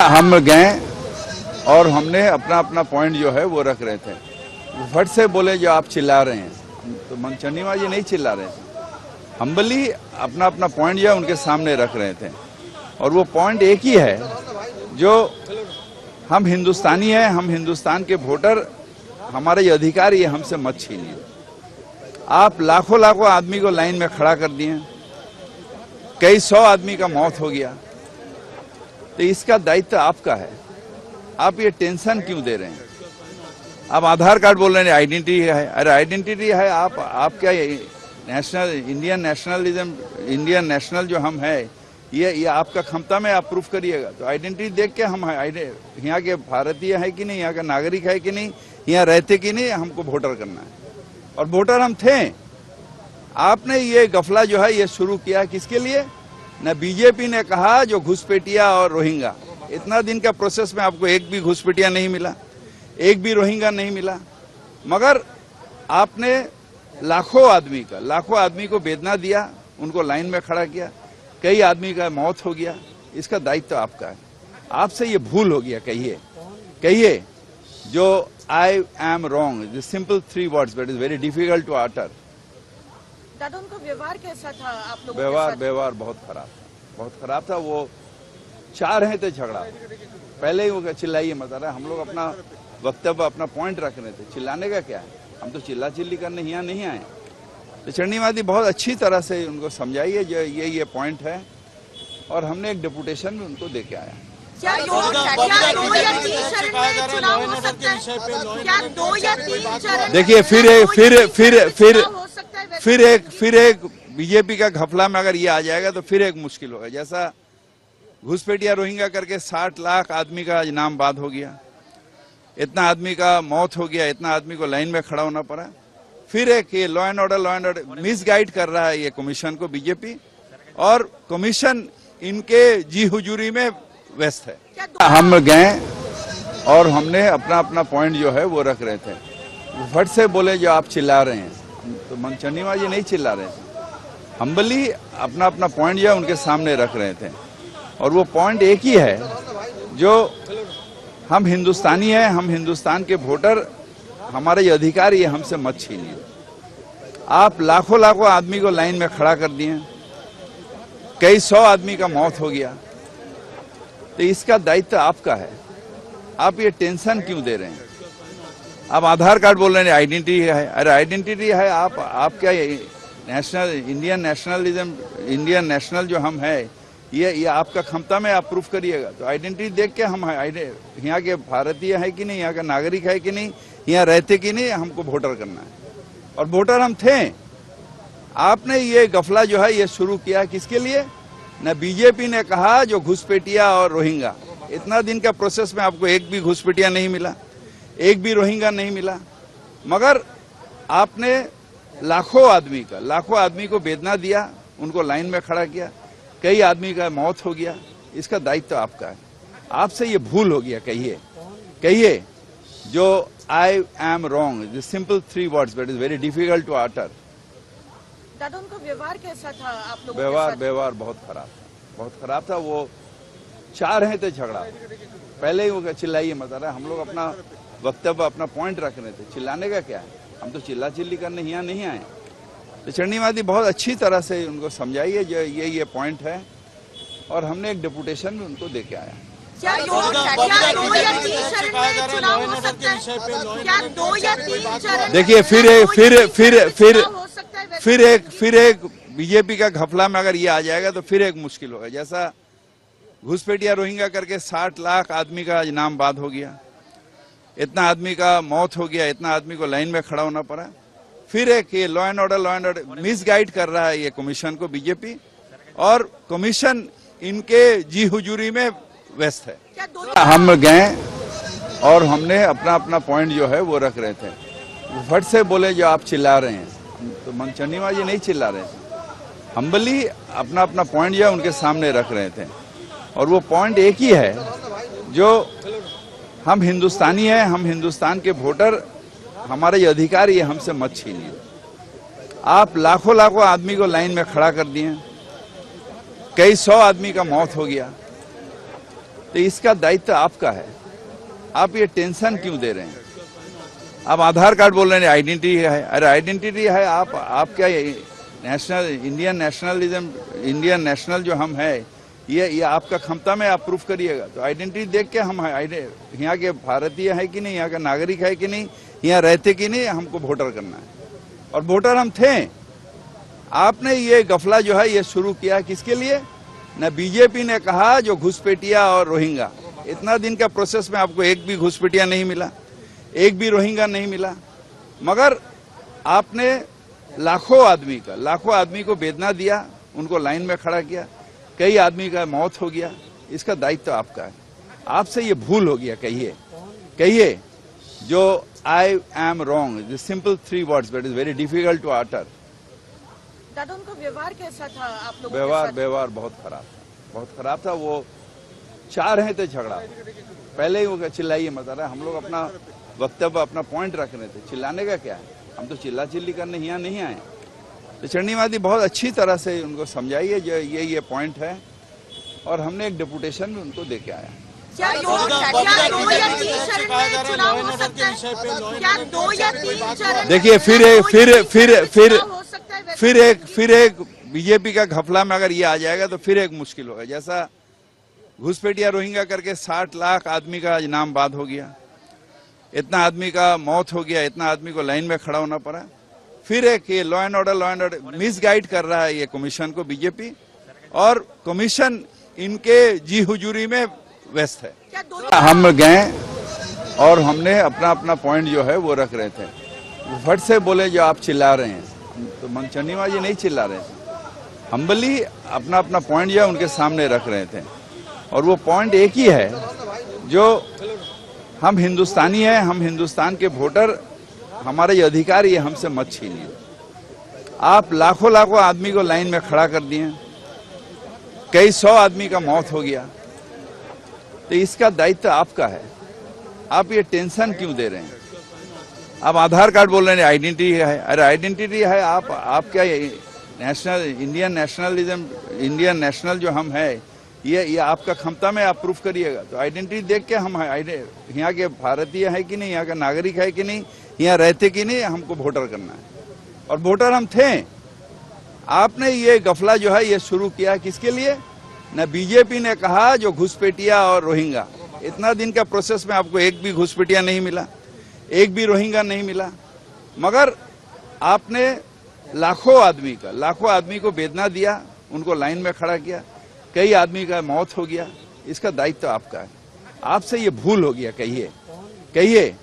हम गए और हमने अपना अपना पॉइंट जो है वो रख रहे थे। फट से बोले जो आप चिल्ला रहे हैं, तो मनचंडीबाजी नहीं चिल्ला रहे थे, हम्बली अपना अपना पॉइंट जो है उनके सामने रख रहे थे। और वो पॉइंट एक ही है, जो हम हिंदुस्तानी हैं, हम हिंदुस्तान के वोटर, हमारा ये अधिकार ये हमसे मत छीनिए। आप लाखों लाखों आदमी को लाइन में खड़ा कर दिए, कई 100 आदमी का मौत हो गया, तो इसका दायित्व आपका है। आप ये टेंशन क्यों दे रहे हैं? आप आधार कार्ड बोल रहे हैं आइडेंटिटी है, अरे आइडेंटिटी है, आप क्या national Indian nationalism, Indian national जो हम है, ये आपका क्षमता में आप प्रूफ करिएगा। तो आइडेंटिटी देख के हम यहाँ के भारतीय है कि नहीं, यहाँ का नागरिक है कि नहीं, यहाँ रहते कि नहीं, हमको वोटर करना है। और वोटर हम थे। आपने ये गफला जो है ये शुरू किया किसके लिए? न बीजेपी ने कहा जो घुसपैठिया और रोहिंग्या, इतना दिन का प्रोसेस में आपको एक भी घुसपैठिया नहीं मिला, एक भी रोहिंग्या नहीं मिला, मगर आपने लाखों आदमी को वेदना दिया, उनको लाइन में खड़ा किया, कई आदमी का मौत हो गया। इसका दायित्व आपका है। आपसे ये भूल हो गया, कहिए जो I am wrong, the simple 3 words but is very difficult to utter. दादा उनका व्यवहार कैसा था आप लोगों के साथ? व्यवहार बहुत खराब था। वो 4 हैं थे झगड़ा, पहले ही वो चिल्लाइए मत रहा, हम लोग अपना वक्तव्य अपना पॉइंट रख रहे थे, चिल्लाने का क्या है? हम तो चिल्ला चिल्ली करने यहाँ नहीं आए। तो चंडीबाजी बहुत अच्छी तरह से उनको समझाइए जो ये पॉइंट है, और हमने एक डेपुटेशन भी उनको दे के आया। क्या 2 या 3 चरण में चुनाव हो सकता है? क्या 2 या 3 चरण? देखिए फिर एक बीजेपी का घपला में अगर ये आ जाएगा तो फिर एक मुश्किल होगा। जैसा घुसपैठिया रोहिंग्या करके 60 लाख आदमी का आज नाम बाद हो गया, इतना आदमी का मौत हो गया, इतना आदमी को लाइन में खड़ा होना पड़ा। फिर एक ये लॉ एंड ऑर्डर मिसगाइड कर रहा है ये कमीशन को बीजेपी, और कमीशन इनके जी हुजूरी में व्यस्त है। हम गए और हमने अपना अपना पॉइंट जो है वो रख रहे थे। फट से बोले जो आप चिल्ला रहे हैं, तो मनचंडीबाजी नहीं चिल्ला रहे थे, हम्बली अपना अपना पॉइंट जो है उनके सामने रख रहे थे। और वो पॉइंट एक ही है, जो हम हिंदुस्तानी हैं, हम हिंदुस्तान के वोटर, हमारा ये अधिकार ये हमसे मत छीनिए। आप लाखों लाखों आदमी को लाइन में खड़ा कर दिए, कई 100 आदमी का मौत हो गया, तो इसका दायित्व आपका है। आप ये टेंशन क्यों दे रहे हैं? आप आधार कार्ड बोल रहे हैं आइडेंटिटी है, अरे आइडेंटिटी है, आप क्या national Indian nationalism, Indian national जो हम है, ये आपका क्षमता में आप प्रूफ करिएगा। तो आइडेंटिटी देख के हम यहाँ के भारतीय है कि नहीं, यहाँ का नागरिक है कि नहीं, यहाँ रहते कि नहीं, हमको वोटर करना है। और वोटर हम थे। आपने ये गफला जो है ये शुरू किया किसके लिए? न बीजेपी ने कहा जो घुसपैठिया और रोहिंग्या, इतना दिन का प्रोसेस में आपको एक भी घुसपैठिया नहीं मिला, एक भी रोहिंग्या नहीं मिला, मगर आपने लाखों आदमी को वेदना दिया, उनको लाइन में खड़ा किया, कई आदमी का मौत हो गया। इसका दायित्व आपका है। आपसे ये भूल हो गया, कहिए जो I am wrong, the simple 3 words but is very difficult to utter. दादा उनका व्यवहार कैसा था आप लोगों के साथ? व्यवहार बहुत खराब था। वो 4 हैं थे झगड़ा, पहले ही वो चिल्लाइए मत रहा, हम लोग अपना वक्तव्य अपना पॉइंट रख रहे थे, चिल्लाने का क्या है? हम तो चिल्ला चिल्ली करने यहाँ नहीं आए। तो चंडीबाजी बहुत अच्छी तरह से उनको समझाइए जो ये पॉइंट है, और हमने एक डेपुटेशन भी उनको दे के आया। क्या 2 या 3 चरण में चुनाव हो सकता है? क्या 2 या 3 चरण? देखिए फिर एक बीजेपी का घपला में अगर ये आ जाएगा तो फिर एक मुश्किल होगा। जैसा घुसपैठिया रोहिंग्या करके 60 लाख आदमी का आज नाम बाद हो गया, इतना आदमी का मौत हो गया, इतना आदमी को लाइन में खड़ा होना पड़ा। फिर एक ये लॉ एंड ऑर्डर मिसगाइड कर रहा है ये कमीशन को बीजेपी, और कमीशन इनके जी हुजूरी में व्यस्त है। हम गए और हमने अपना अपना पॉइंट जो है वो रख रहे थे। फट से बोले जो आप चिल्ला रहे हैं, तो मनचंडीबाजी नहीं चिल्ला रहे थे, हम्बली अपना अपना पॉइंट जो है उनके सामने रख रहे थे। और वो पॉइंट एक ही है, जो हम हिंदुस्तानी हैं, हम हिंदुस्तान के वोटर, हमारा ये अधिकार ये हमसे मत छीनिए। आप लाखों आदमी को लाइन में खड़ा कर दिए, कई 100 आदमी का मौत हो गया, तो इसका दायित्व आपका है। आप ये टेंशन क्यों दे रहे हैं? आप आधार कार्ड बोल रहे हैं आइडेंटिटी है। अरे आइडेंटिटी है, आप क्या national Indian nationalism, Indian national जो हम है, ये आपका क्षमता में आप प्रूफ करिएगा। तो आइडेंटिटी देख के हम यहाँ के भारतीय है कि नहीं, यहाँ का नागरिक है कि नहीं, यहाँ रहते कि नहीं, हमको वोटर करना है। और वोटर हम थे। आपने ये गफला जो है ये शुरू किया किसके लिए? न बीजेपी ने कहा जो घुसपैठिया और रोहिंगा, इतना दिन का प्रोसेस में आपको एक भी घुसपैठिया नहीं मिला, एक भी रोहिंगा नहीं मिला, मगर आपने लाखों आदमी को वेदना दिया, उनको लाइन में खड़ा किया, कई आदमी का मौत हो गया। इसका दायित्व आपका है। आपसे ये भूल हो गया। कहिए जो I am wrong, this simple 3 words but is very difficult to utter. दादा उनका व्यवहार कैसा था आप लोगों के साथ? व्यवहार बहुत खराब था। वो चाह रहे थे झगड़ा, पहले ही वो चिल्लाइए मत रहा। हम लोग अपना वक्तव्य, अपना पॉइंट रख रहे थे। चिल्लाने का क्या है? हम तो चिल्ला चिल्ली करने यहाँ नहीं आए। तो चंडीमादी बहुत अच्छी तरह से उनको समझाइए जो ये पॉइंट है, और हमने एक डेपुटेशन भी उनको दे के आया। क्या 2 या 3 चरण में चुनाव हो सकता है? क्या 2 या 3 चरण? देखिए फिर एक बीजेपी का घपला में अगर ये आ जाएगा तो फिर एक मुश्किल होगा। जैसा घुसपैठिया रोहिंगा करके 60 लाख आदमी का आज नाम बाद हो गया, इतना आदमी का मौत हो गया, इतना आदमी को लाइन में खड़ा होना पड़ा। फिर एक ये लॉ एंड ऑर्डर मिसगाइड कर रहा है ये कमीशन को बीजेपी, और कमीशन इनके जी हुजूरी में व्यस्त है। हम गए और हमने अपना पॉइंट जो है वो रख रहे थे। फट से बोले जो आप चिल्ला रहे हैं, तो चंडीमादी नहीं चिल्ला रहे थे, हम्बली अपना पॉइंट जो है उनके सामने रख रहे थे। और वो पॉइंट एक ही है, जो हम हिंदुस्तानी हैं, हम हिंदुस्तान के वोटर, हमारे ये अधिकार ये हमसे मत छीनिए। आप लाखों आदमी को लाइन में खड़ा कर दिए, कई 100 आदमी का मौत हो गया। तो इसका दायित्व आपका है। आप ये टेंशन क्यों दे रहे हैं? आप आधार कार्ड बोल रहे हैं आइडेंटिटी है। अरे आइडेंटिटी है, आप क्या national Indian nationalism, Indian national जो हम है, ये आपका क्षमता में आप प्रूफ करिएगा। तो आइडेंटिटी देख के हम यहाँ के भारतीय है कि नहीं, यहाँ का नागरिक है कि नहीं, यहाँ रहते कि नहीं, हमको वोटर करना है। और वोटर हम थे। आपने ये गफला जो है ये शुरू किया किसके लिए? न बीजेपी ने कहा जो घुसपैठिया और रोहिंगा, इतना दिन का प्रोसेस में आपको एक भी घुसपैठिया नहीं मिला, एक भी रोहिंगा नहीं मिला, मगर आपने लाखों आदमी को वेदना दिया, उनको लाइन में खड़ा किया, कई आदमी का मौत हो गया। इसका दायित्व आपका है। आपसे ये भूल हो गया। कहिए